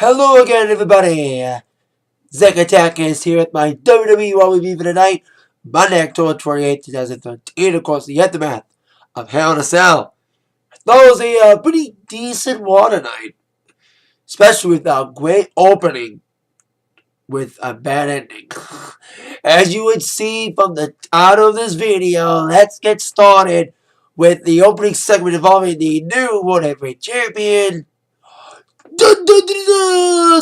Hello again, everybody. Zack Attack is here at my WWE Raw review for tonight, Monday, October 28th, 2013. Of course, the aftermath of Hell in a Cell. That was a pretty decent Raw tonight, especially with a great opening with a bad ending. As you would see from the title of this video, let's get started with the opening segment involving the new World Heavyweight Champion,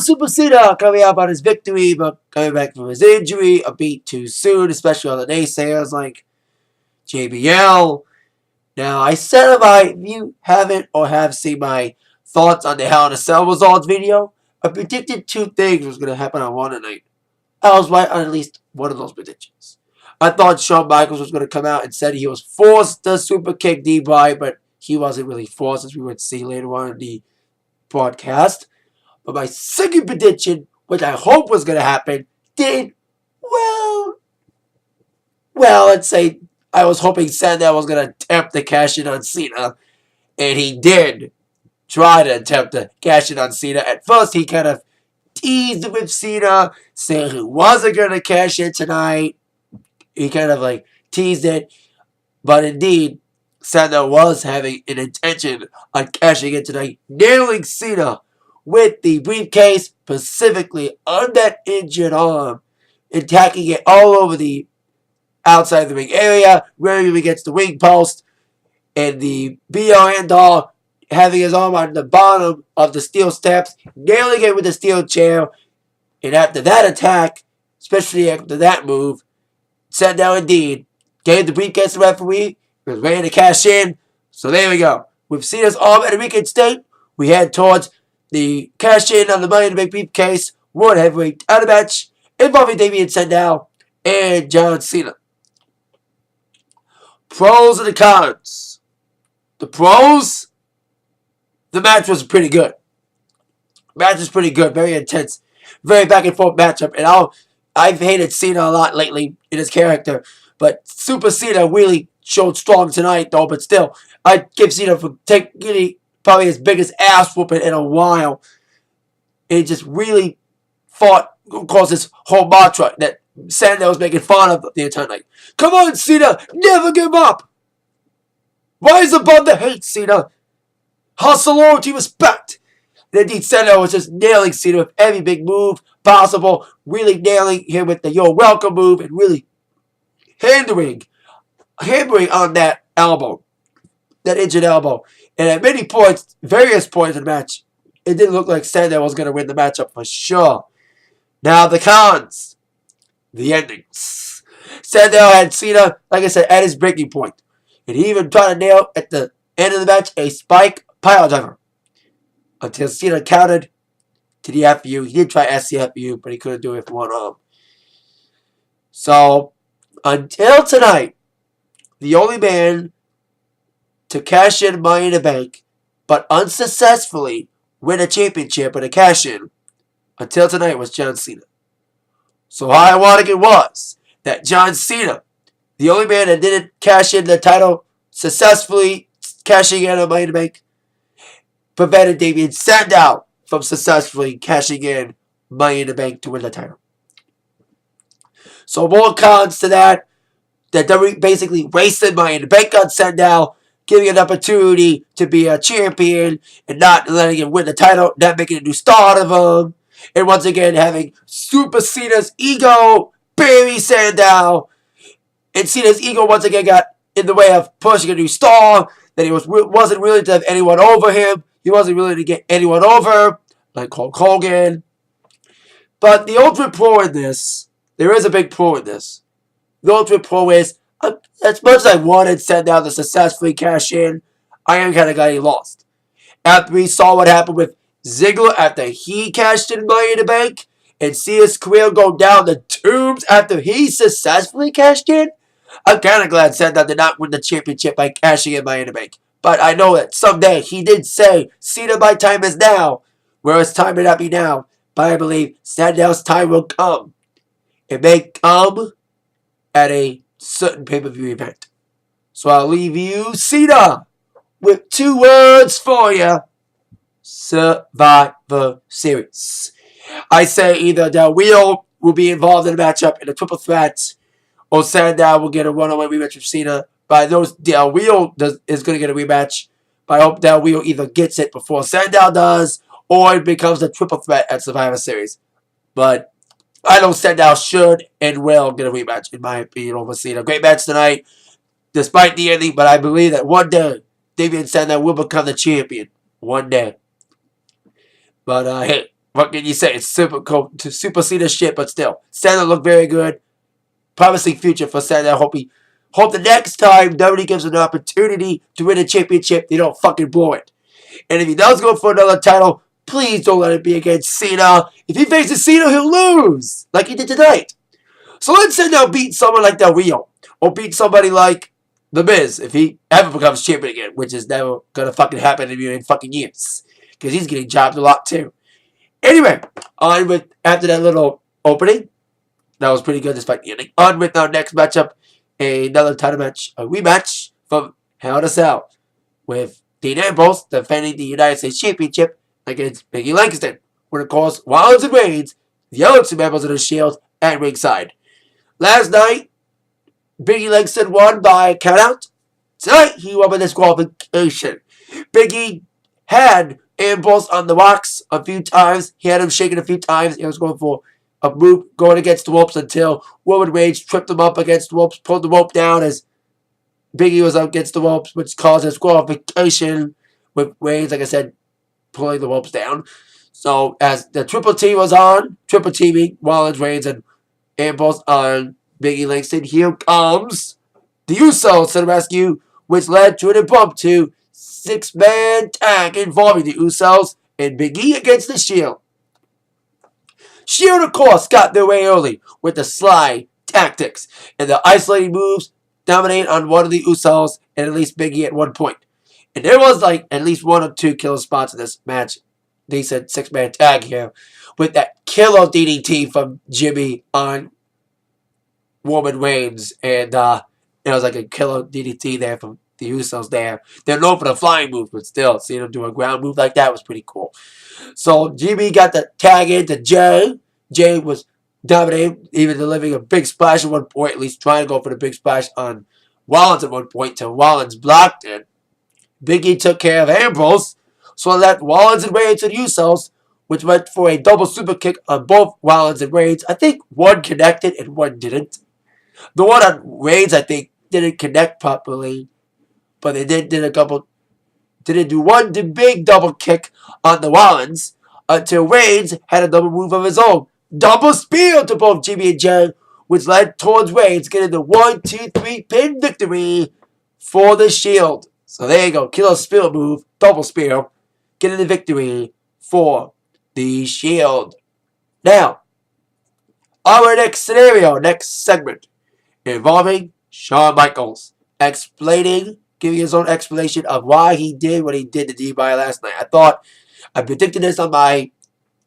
Super Cena, coming out about his victory, but coming back from his injury a beat too soon, especially on the naysayers like JBL. Now, I said if you haven't or have seen my thoughts on the Hell in a Cell results video, I predicted two things was going to happen on Raw tonight. I was right on at least one of those predictions. I thought Shawn Michaels was going to come out and said he was forced to super kick D-Bry, but he wasn't really forced, as we would see later on in the broadcast. But my second prediction, which I hope was going to happen, did well, let's say I was hoping Sandow was going to attempt to cash in on Cena, and he did try to attempt to cash in on Cena. At first, he kind of teased with Cena, saying he wasn't going to cash in tonight. He kind of like teased it, but indeed, Sandow was having an intention on cashing in tonight, nailing Cena with the briefcase, specifically on that injured arm, attacking it all over the outside of the ring area, running against the ring post, and the BR Handall having his arm on the bottom of the steel steps, nailing it with the steel chair. And after that attack, especially after that move, Sandow indeed gave the briefcase to the referee, was ready to cash in. So there we go. With Cena's arm at a weakened state, we head towards the cash in on the Money in the Bank briefcase World Heavyweight title match involving Damien Sandow and John Cena. Pros and the cons. The pros, the match was pretty good. Match was pretty good, very intense, very back and forth matchup. And I've hated Cena a lot lately in his character, but Super Cena really showed strong tonight, though. But still, I'd give Cena for taking probably his biggest ass whooping in a while. And he just really fought, of course, this whole mantra that Sandow was making fun of the entire night. Come on, Cena, never give up. Rise above the hate, Cena. Hustle, loyalty, respect. And indeed, Sandow was just nailing Cena with every big move possible, really nailing him with the "You're welcome" move, and really hammering on that elbow, that injured elbow. And at many points, various points in the match, it didn't look like Sandow was going to win the matchup for sure. Now the cons, the endings. Sandow had Cena, like I said, at his breaking point. And he even tried to nail, at the end of the match, a spike piledriver. Until Cena countered to the FU. He did try SCFU, but he couldn't do it with one arm. So, until tonight, the only man to cash in Money in the Bank, but unsuccessfully win a championship with a cash in, until tonight, was John Cena. So how ironic it was that John Cena, the only man that didn't cash in the title successfully, cashing in on Money in the Bank, prevented Damien Sandow from successfully cashing in Money in the Bank to win the title. So more cons to that. That WWE basically wasted Money in the Bank on Sandow, giving an opportunity to be a champion and not letting him win the title, not making a new star out of him. And once again, having Super Cena's ego bury Sandow. And Cena's ego once again got in the way of pushing a new star, that he wasn't willing to have anyone over him. He wasn't willing to get anyone over, like Hulk Hogan. But the ultimate pro in this, there is a big pro in this. The ultimate pro is, as much as I wanted Sandow to successfully cash in, I am kind of glad he lost. After we saw what happened with Ziggler after he cashed in Money in the Bank, and see his career go down the tubes after he successfully cashed in, I'm kind of glad Sandow did not win the championship by cashing in Money in the Bank. But I know that someday he did say, Cena, my time is now. Whereas time may not be now. But I believe Sandow's time will come. It may come at a certain pay-per-view event. So I'll leave you, Cena, with two words for you. Survivor Series. I say either Del Rio will be involved in a matchup in a triple threat, or Sandow will get a one-on-one rematch with Cena. But I know Del Rio is going to get a rematch. But I hope Del Rio either gets it before Sandow does, or it becomes a triple threat at Survivor Series. But I know Sandow should and will get a rematch, in my opinion, over Cena. Great match tonight, despite the ending. But I believe that one day, Damian Sandow will become the champion. One day. But hey, what can you say? It's super cool to super Cena shit, but still, Sandow looked very good. Promising future for Sandow. Hope the next time WWE gives him an opportunity to win a championship, they don't fucking blow it. And if he does go for another title, please don't let it be against Cena. If he faces Cena, he'll lose, like he did tonight. So let Sandow beat someone like Del Rio, or beat somebody like The Miz, if he ever becomes champion again, which is never gonna fucking happen in fucking years. Because he's getting jobbed a lot too. Anyway, on with, after that little opening, that was pretty good despite the ending. On with our next matchup, another title match, a rematch from Hell in a Cell, with Dean Ambrose defending the United States Championship against Biggie Langston, with of course Rollins and Reigns, the other two members of the Shield, at ringside. Last night, Biggie Langston won by countout. Tonight, he won by disqualification. Biggie had Ambrose on the rocks a few times. He had him shaking a few times. He was going for a move, going against the ropes until Roman Reigns tripped him up against the ropes, pulled the rope down as Biggie was up against the ropes, which caused disqualification with Reigns, like I said, pulling the ropes down. So as the triple team was on, triple teaming Rollins, Reigns, and Ambrose on Biggie Langston, here comes the Usos to the rescue, which led to an impromptu six-man tag involving the Usos and Big E against the Shield. Shield, of course, got their way early with the sly tactics and the isolating moves, dominate on one of the Usos and at least Big E at one point. And there was like at least one or two killer spots in this match. Decent six-man tag here with that killer DDT from Jimmy on Roman Reigns, and it was like a killer DDT there from the Usos there. They're known for the flying move, but still, seeing them do a ground move like that was pretty cool. So Jimmy got the tag into Jay. Jay was dominating, even delivering a big splash at one point, at least trying to go for the big splash on Rollins at one point until Rollins blocked it. Big E took care of Ambrose, so that Rollins and Reigns and Usos, which went for a double super kick on both Rollins and Reigns. I think one connected and one didn't. The one on Reigns, I think, didn't connect properly, but they didn't do one big double kick on the Rollins until Reigns had a double move of his own. Double spear to both Jimmy and Jay, which led towards Reigns getting the 1-2-3 pin victory for the Shield. So there you go. Killer spear move, double spear, getting the victory for the Shield. Now, our next scenario, next segment, involving Shawn Michaels giving his own explanation of why he did what he did to D-Bry last night. I predicted this on my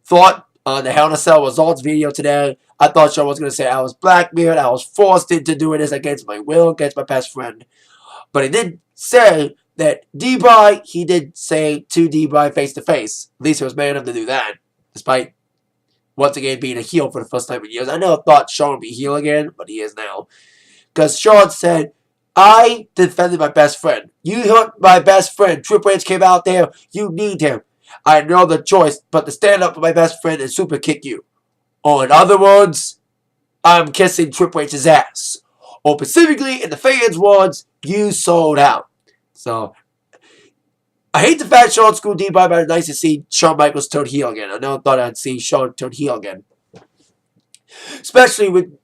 thought on the Hell in a Cell results video today. I thought Shawn was going to say I was blackmailed, I was forced into doing this against my will, against my best friend. But he did say that D-Bry, he did say to D-Bry face to face. At least he was man enough to do that, despite once again being a heel for the first time in years. I never thought Shawn would be heel again, but he is now. Because Shawn said, I defended my best friend. You hurt my best friend. Triple H came out there. You need him. I had no other choice but to stand up for my best friend and super kick you. Or in other words, I'm kissing Triple H's ass. Or specifically, in the fans' words, you sold out. So, I hate the fact Shawn screwed D-Bry, but it's nice to see Shawn Michaels turn heel again. I never thought I'd see Shawn turn heel again. Especially with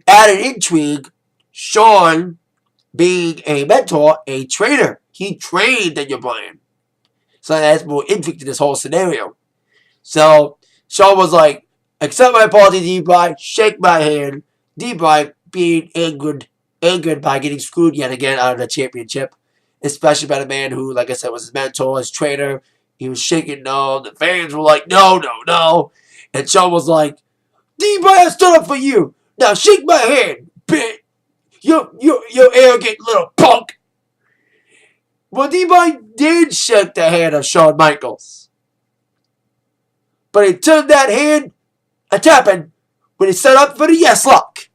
added intrigue, Shawn being a mentor, a trainer. He trained Daniel Bryan. So that adds more intrigue to this whole scenario. So, Shawn was like, accept my apology, D-Bry, shake my hand. D-Bry being angered by getting screwed yet again out of the championship. Especially by the man who, like I said, was his mentor, his trainer. He was shaking no. The fans were like, no, no, no. And Shawn was like, D-Bry, I stood up for you. Now shake my hand, bitch. You arrogant little punk. Well, D-Bry did shake the hand of Shawn Michaels. But he turned that hand a tapping when he set up for the yes lock.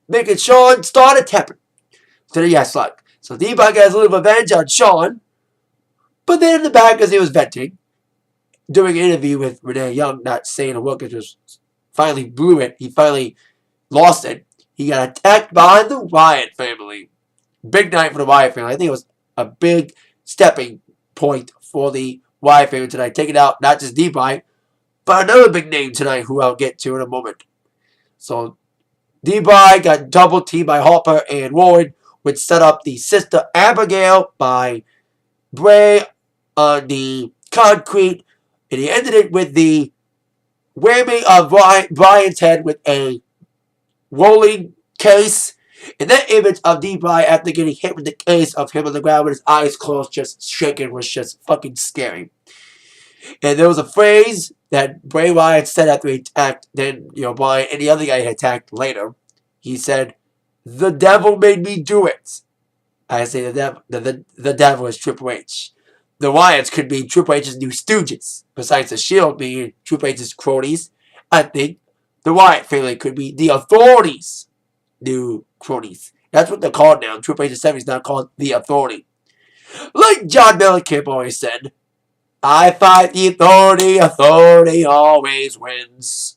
Making Sean start a tapping to the yes lock. So D-Bug has a little revenge on Sean. But then in the back, as he was venting, doing an interview with Renee Young, not saying a word, just finally blew it. He finally lost it. He got attacked by the Wyatt family. Big night for the Wyatt family. I think it was a big stepping point for the Wyatt family tonight. Taking out not just D-Bug, but another big name tonight who I'll get to in a moment. So D-Bug got double teamed by Harper and Warren, which set up the sister Abigail by Bray on the concrete. And he ended it with the whammy of Brian's head with a rolling case. And that image of D-Bry after getting hit with the case of him on the ground with his eyes closed, just shaking, was just fucking scary. And there was a phrase that Bray Wyatt said after he attacked, then, Brian and the other guy he attacked later. He said, "The devil made me do it." I say the devil is Triple H. The Wyatts could be Triple H's new stooges. Besides the Shield being Triple H's cronies, I think the Wyatt family could be the Authority's new cronies. That's what they're called now. Triple H's 70's now called the Authority. Like John Mellencamp always said, "I fight the Authority, Authority always wins.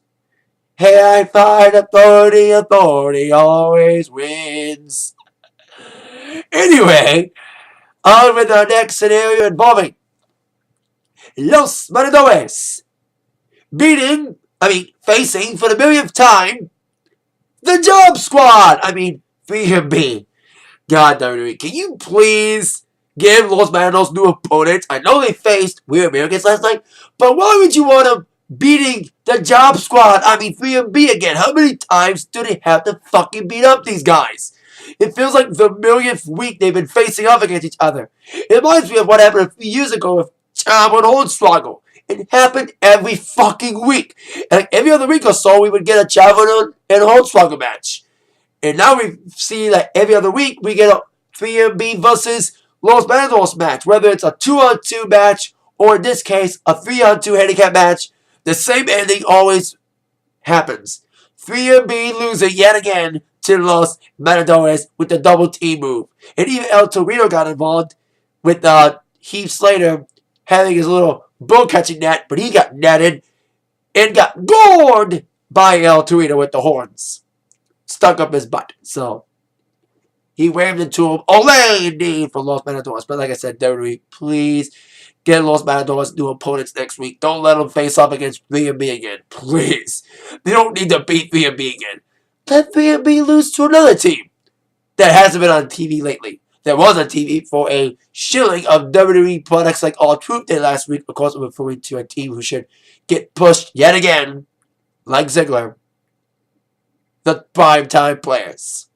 Hey, I fight Authority, Authority always wins." Anyway, on with our next scenario involving Los Matadores facing for the millionth time the Job Squad. 3MB. God, WWE, can you please give Los Matadores new opponents? I know they faced Weird Americans last night, but why would you want them beating the Job Squad? 3MB again. How many times do they have to fucking beat up these guys? It feels like the millionth week they've been facing off against each other. It reminds me of what happened a few years ago with Chavo and Hornswoggle. It happened every fucking week. And every other week or so, we would get a Chavo and Hornswoggle match. And now we see that every other week, we get a 3MB versus Los Matadores match. Whether it's a 2-on-2 match, or in this case, a 3-on-2 handicap match, the same ending always happens. 3MB losing yet again to Los Matadores with the double team move. And even El Torito got involved with Heath Slater having his little bull catching net, but he got netted and got gored by El Torito with the horns stuck up his butt. So he whammed into him. Olay indeed for Los Matadores. But like I said, WWE, please get Los Matadores new opponents next week. Don't let them face off against 3MB again. Please. They don't need to beat 3MB again. Let 3MB lose to another team that hasn't been on TV lately. That was on TV for a shilling of WWE products like R-Truth did last week. Of course, I'm referring to a team who should get pushed yet again, like Ziggler. The primetime players.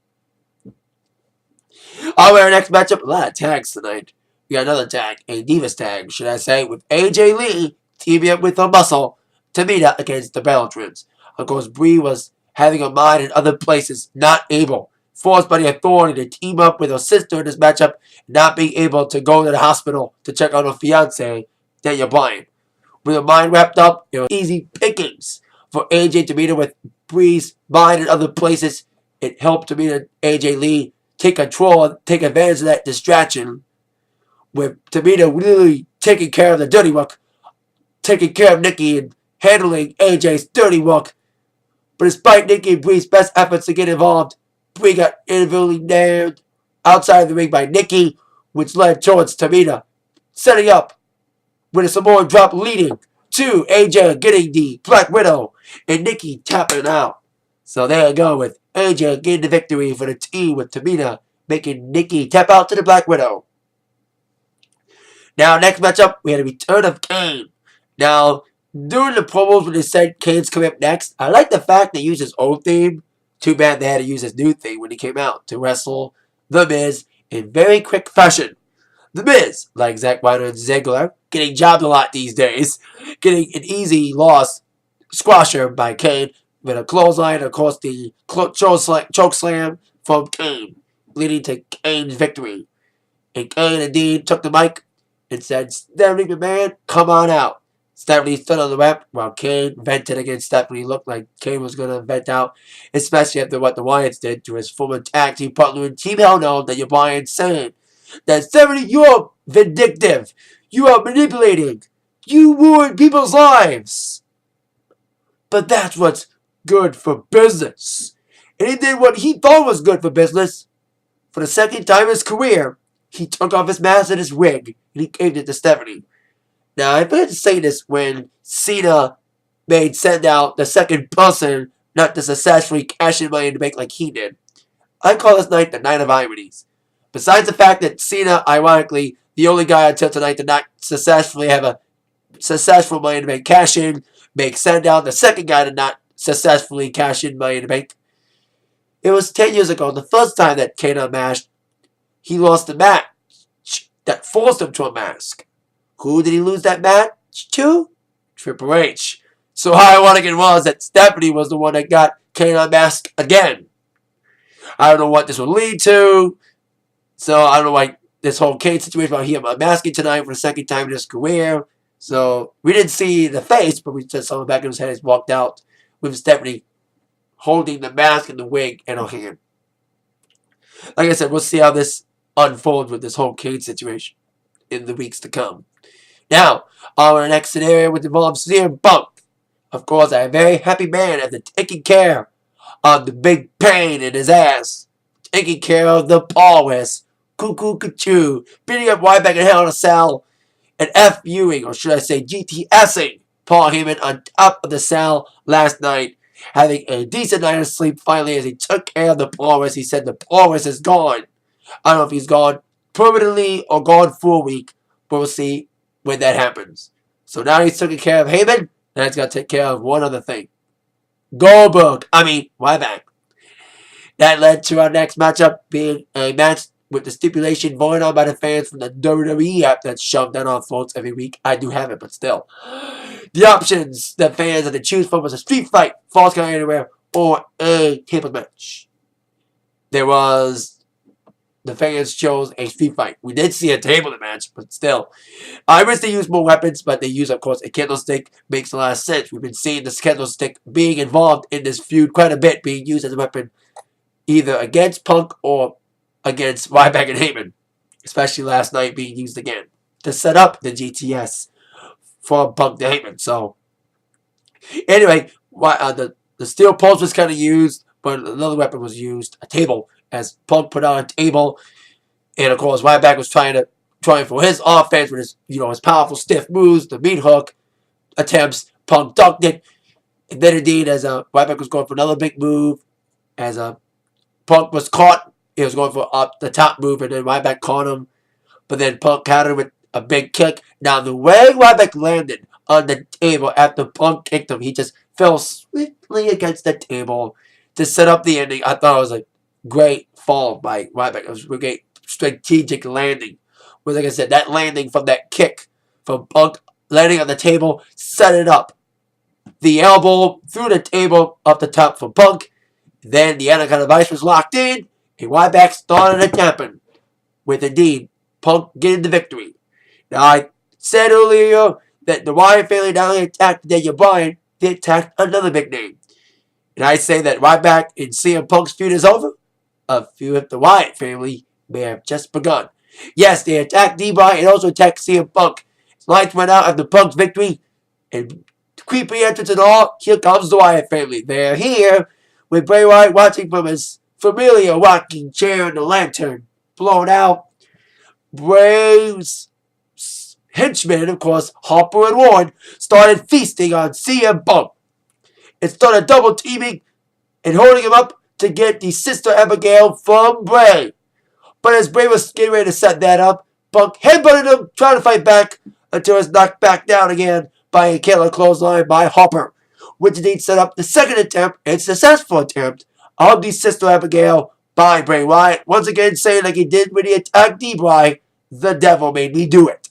Our next matchup, a lot of tags tonight. We got another tag, a Divas tag, should I say, with AJ Lee teaming up with her muscle, Tamina against the Bella Twins. Of course, Brie was having her mind in other places, not able, forced by the Authority to team up with her sister in this matchup, not being able to go to the hospital to check on her fiance, Daniel Bryan. With her mind wrapped up, it was easy pickings for AJ Tamina with Brie's mind in other places. It helped Tamina AJ Lee take control, take advantage of that distraction, with Tamina really taking care of the dirty work, taking care of Nikki and handling AJ's dirty work. But despite Nikki and Brie's best efforts to get involved, Brie got individually nailed outside of the ring by Nikki, which led towards Tamina setting up with a Samoan drop leading to AJ getting the Black Widow and Nikki tapping out. So there you go with AJ getting the victory for the team with Tamina making Nikki tap out to the Black Widow. Now, next matchup, we had a return of Kane. Now, during the promos when they said Kane's coming up next, I like the fact they used his old theme. Too bad they had to use his new theme when he came out to wrestle The Miz in very quick fashion. The Miz, like Zack Ryder and Ziggler, getting jobbed a lot these days, getting an easy loss squasher by Kane with a clothesline, of course the choke slam from Kane, leading to Kane's victory. And Kane indeed took the mic and said, "Stephanie McMahon, come on out. Stephanie stood on the ramp while Kane vented against Stephanie. Looked like Kane was going to vent out, especially after what the Wyatts did to his former tag team partner and Team Hell No that you're buying saying that Stephanie, you're vindictive. You are manipulating. You ruined people's lives. But that's what's good for business. And he did what he thought was good for business. For the second time in his career, he took off his mask and his wig, and he gave it to Stephanie. Now, I forgot to say this when Cena made Sandow the second person not to successfully cash in money in the bank like he did. I call this night the Night of Ironies. Besides the fact that Cena, ironically, the only guy until tonight to not successfully have a successful money in the bank cash in, make Sandow the second guy to not successfully cash in money in the bank. It was 10 years ago, the first time that Kane unmasked, he lost the match that forced him to unmask. Who did he lose that match to? Triple H. So ironic it was that Stephanie was the one that got Kane unmasked again. I don't know what this will lead to. So I don't know why this whole Kane situation about him unmasking tonight for the second time in his career. So we didn't see the face, but we just saw the back of his head as he walked out with Stephanie holding the mask and the wig in her hand. Like I said, we'll see how this unfolds with this whole Kane situation in the weeks to come. Now, our next scenario would involve CM Punk. Of course, a very happy man after taking care of the big pain in his ass. Taking care of the Paulus, Cuckoo Cuckoo, beating up Wyatt back in Hell in a Cell, and FUing, or should I say GTSing, Paul Heyman on top of the cell last night, having a decent night of sleep finally as he took care of the Paulus. He said the Paulus is gone. I don't know if he's gone permanently or gone for a week, but we'll see when that happens. So now he's taking care of Heyman, and he's got to take care of one other thing. Wyatt. That led to our next matchup being a match with the stipulation voted on by the fans from the WWE app that's shoved down our throats every week. I do have it, but still. The options that fans had to choose from was a street fight, falls count anywhere, or a table match. The fans chose a street fight. We did see a table match, but still. I wish they used more weapons, but they use, of course, a candlestick. Makes a lot of sense. We've been seeing this candlestick being involved in this feud quite a bit, being used as a weapon either against Punk or against Ryback and Heyman. Especially last night being used again to set up the GTS for Punk to Heyman. So, anyway, the steel post was kind of used, but another weapon was used, a table, as Punk put on a table. And, of course, Ryback was trying for his offense with his powerful stiff moves, the meat hook attempts. Punk ducked it. And then, indeed, as Ryback was going for another big move, as Punk was caught. He was going for up the top move, and then Ryback caught him. But then Punk countered with a big kick. Now, the way Ryback landed on the table after Punk kicked him, he just fell swiftly against the table to set up the ending. I thought it was a great fall by Ryback. It was a great strategic landing. Where, like I said, that landing from that kick from Punk landing on the table set it up. The elbow through the table up the top for Punk. Then the Anaconda Vice was locked in, and Ryback started a tapping, with indeed Punk getting the victory. Now, I said earlier that the Wyatt family not only attacked Daniel Bryan, they attacked another big name. And I say that Ryback and CM Punk's feud is over. A feud with the Wyatt family may have just begun. Yes, they attacked D-Bryan and also attacked CM Punk. His lights went out after Punk's victory, and creepy entrance and all, here comes the Wyatt family. They're here with Bray Wyatt watching from his familiar rocking chair in the lantern blown out. Bray's henchmen, of course, Harper and Warren, started feasting on CM Punk and started double teaming and holding him up to get the Sister Abigail from Bray. But as Bray was getting ready to set that up, Punk headbutted him, trying to fight back until he was knocked back down again by a killer clothesline by Harper, which indeed set up the second attempt and successful attempt of the Sister Abigail by Bray Wyatt. Once again, saying like he did when he attacked D-Bry, the devil made me do it.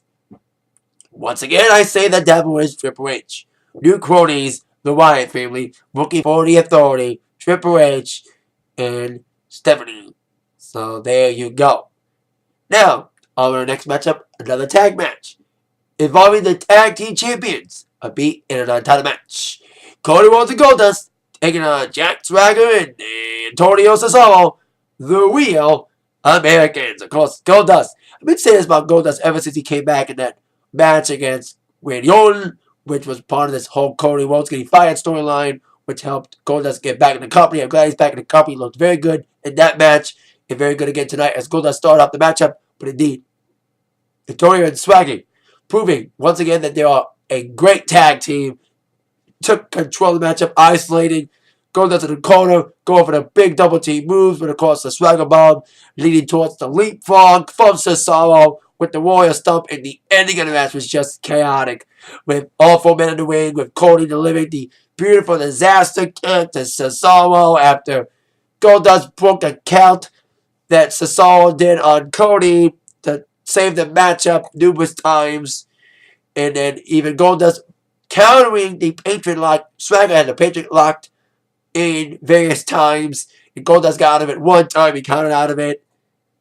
Once again, I say the devil is Triple H. New cronies, the Wyatt family, looking for the authority, Triple H and Stephanie. So there you go. Now, on our next matchup, another tag match involving the tag team champions beat in a non-title match. Cody Rhodes and Goldust taking on Jack Swagger and Antonio Cesaro, the real Americans. Of course, Goldust. I've been saying this about Goldust ever since he came back in that match against Randy Orton, which was part of this whole Cody Rhodes getting fired storyline, which helped Goldust get back in the company. I'm glad he's back in the company. He looked very good in that match, and very good again tonight as Goldust started off the matchup. But indeed, Antonio and Swaggy proving once again that they are a great tag team. Took control of the matchup, isolating, goes down to the corner, going for the big double team moves, but of course the Swagger Bomb leading towards the leapfrog from Cesaro with the Warrior Stomp, and the ending of the match was just chaotic. With all 4 men in the ring, with Cody delivering the beautiful disaster kick to Cesaro after Goldust broke a count that Cesaro did on Cody to save the matchup numerous times. And then even Goldust countering the Patriot Lock. Swagger had the Patriot locked in various times. And Goldust got out of it one time. He counted out of it.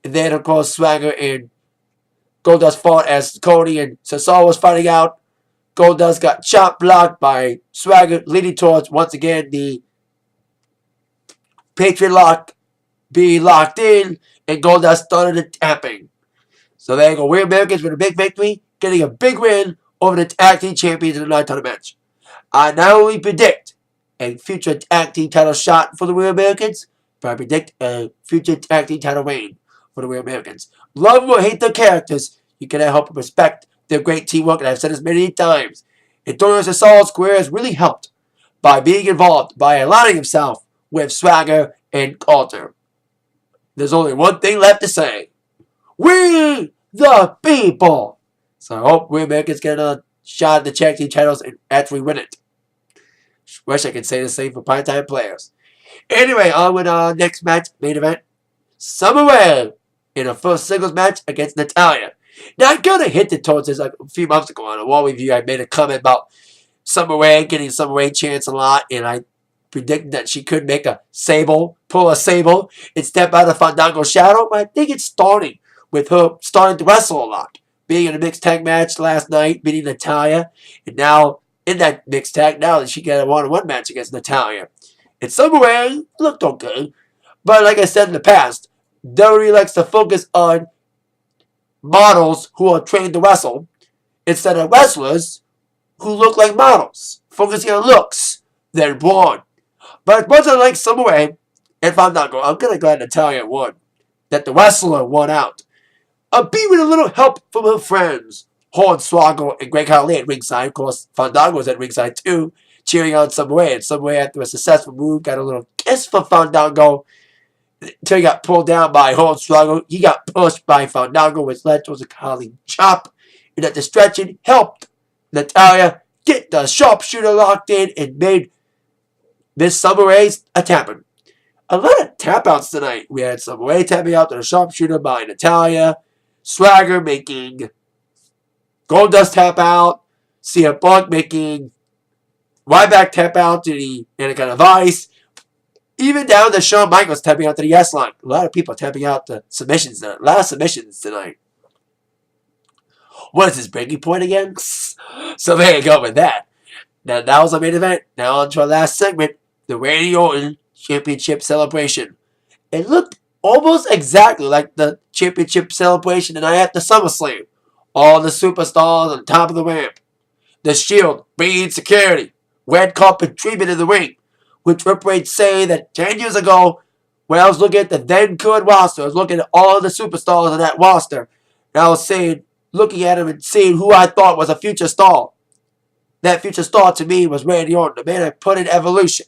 And then, of course, Swagger and Goldust fought as Cody and Cesaro was fighting out. Goldust got chop blocked by Swagger, leading towards, once again, the Patriot Lock being locked in. And Goldust started tapping. So there you go. We're Americans with a big victory, getting a big win over the tag team champions in the non-title match. I not only predict a future tag team title shot for the Real Americans, but I predict a future tag team title reign for the Real Americans. Love or hate their characters, you cannot help but respect their great teamwork, and I've said this many times. Antonio Cesaro's career has really helped by being involved, by aligning himself with Swagger and Coulter. There's only one thing left to say. We the people! So I hope we Americans get a shot at the tag team titles and actually win it. Wish I could say the same for part-time players. Anyway, on with our next match, main event. Summer Rae in a first singles match against Natalya. Now, I kind of hinted towards this like a few months ago on a Raw review. I made a comment about Summer Rae getting Summer Rae chance a lot, and I predicted that she could make a sable, pull a sable, and step out of Fandango's shadow. But I think it's starting with her starting to wrestle a lot. Being in a mixed tag match last night, beating Natalya, and now in that mixed tag, now that she got a one-on-one match against Natalya. And Summer Rae looked okay, but like I said in the past, WWE likes to focus on models who are trained to wrestle instead of wrestlers who look like models, focusing on looks than brawn. But as much as I like Summer Rae and Fandango, I'm kind of glad Natalya won, that the wrestler won out. Beat with a little help from her friends, Hornswoggle and Greg Harley at ringside. Of course, Fandango was at ringside too, cheering on Summer Rae. And Summer Rae, after a successful move, got a little kiss for Fandango until he got pulled down by Hornswoggle. He got pushed by Fandango, which led to a Harley chop. And that the stretching helped Natalya get the sharpshooter locked in and made Miss Summer Rae's a tapping. A lot of tap outs tonight. We had Summer Rae tapping out to the sharpshooter by Natalya. Swagger making Goldust tap out. CM Punk making Ryback tap out to the Anaconda of Ice. Even down to Shawn Michaels tapping out to the Yes Line. A lot of people tapping out to submissions tonight. A lot of submissions tonight. What is this breaking point again? So there you go with that. Now that was our main event. Now on to our last segment. The Randy Orton Championship Celebration. It looked almost exactly like the championship celebration tonight at the SummerSlam. All the superstars on top of the ramp. The Shield bringing security. Red carpet treatment in the ring. Which represents saying that 10 years ago, when I was looking at the then good roster, I was looking at all the superstars on that roster. And I was saying, looking at them and seeing who I thought was a future star. That future star to me was Randy Orton, the man I put in Evolution.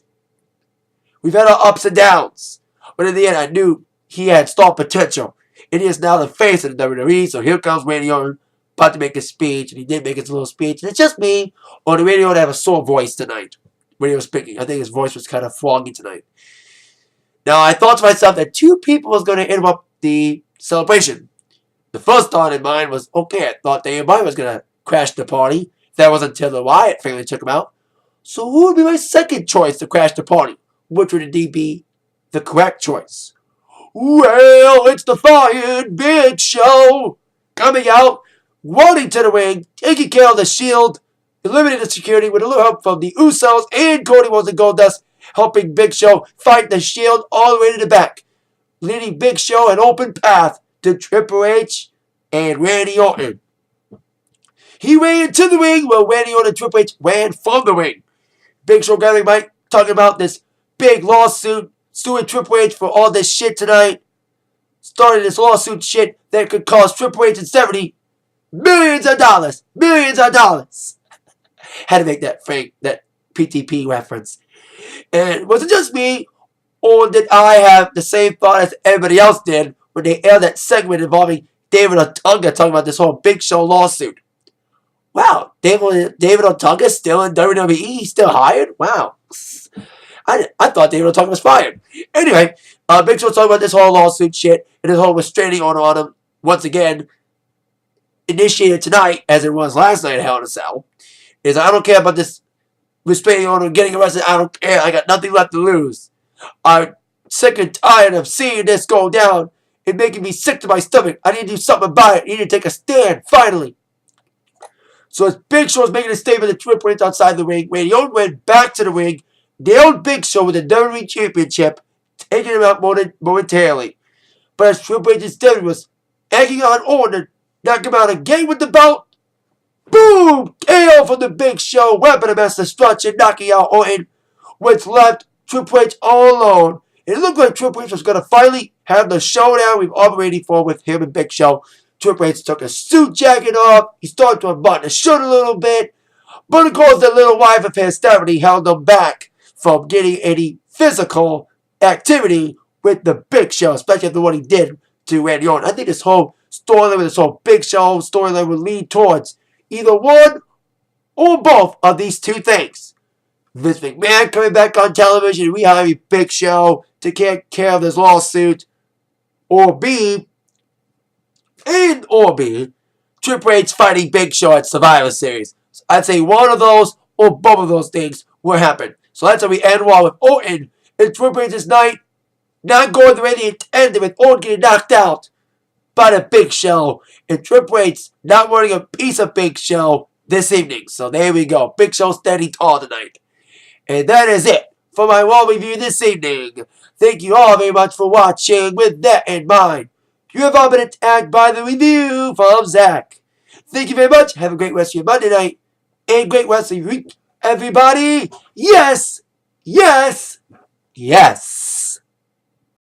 We've had our ups and downs. But in the end, I knew he had star potential. And he is now the face of the WWE. So here comes Randy Orton, about to make a speech. And he did make his little speech. And it's just me, or the Randy Orton have a sore voice tonight when he was speaking. I think his voice was kind of foggy tonight. Now, I thought to myself that 2 people was going to interrupt the celebration. The first thought in mind was, okay, I thought Daniel Bryan was going to crash the party. That was until the Wyatt family took him out. So who would be my second choice to crash the party? Which would indeed be the correct choice? Well, it's the Fired Big Show coming out, running to the ring, taking care of the Shield, eliminated the security with a little help from the Usos and Cody Rhodes and Goldust, helping Big Show fight the Shield all the way to the back, leading Big Show an open path to Triple H and Randy Orton. He ran into the ring while Randy Orton and Triple H ran from the ring. Big Show gathering Mike talking about this big lawsuit, suing Triple H for all this shit tonight. Started this lawsuit shit that could cost Triple H and Stephanie millions of dollars. Millions of dollars. Had to make that PTP reference. And was it just me, or did I have the same thought as everybody else did when they aired that segment involving David Otunga talking about this whole Big Show lawsuit? Wow, David Otunga still in WWE? He's still hired? Wow. I thought David Otunga was fired. Anyway, Big Show talking about this whole lawsuit shit and this whole restraining order on him, once again, initiated tonight, as it was last night at Hell in a Cell, is I don't care about this restraining order getting arrested. I don't care. I got nothing left to lose. I'm sick and tired of seeing this go down. It's making me sick to my stomach. I need to do something about it. I need to take a stand, finally. So as Big Show was making a statement to Triple H outside the ring, Randy Orton went back to the ring, nailed Big Show with the WWE Championship, taking him out momentarily. But as Triple H instead was egging on Orton to knock him out again with the belt, boom! KO from the Big Show, weapon of mass destruction, knocking out Orton, which left Triple H all alone. It looked like Triple H was going to finally have the showdown we've all been waiting for with him and Big Show. Triple H took his suit jacket off. He started to unbutton his shirt a little bit. But of course, the little wife of his, Stephanie, held him back from getting any physical activity with the Big Show, especially after what he did to Randy Orton. I think this whole storyline with this whole Big Show storyline would lead towards either one or both of these two things. Vince McMahon coming back on television and rehiring Big Show to take care of this lawsuit, or B, Triple H fighting Big Show at Survivor Series. So I'd say one of those or both of those things will happen. So that's how we end Raw with Orton and Triple H's night not going the way they intended, with Orton getting knocked out by the Big Show and Triple H not wanting a piece of Big Show this evening. So there we go. Big Show standing tall tonight. And that is it for my Raw review this evening. Thank you all very much for watching. With that in mind, you have all been attacked by the review from Zach. Thank you very much. Have a great rest of your Monday night. And great rest of your week, everybody. Yes. Yes. Yes.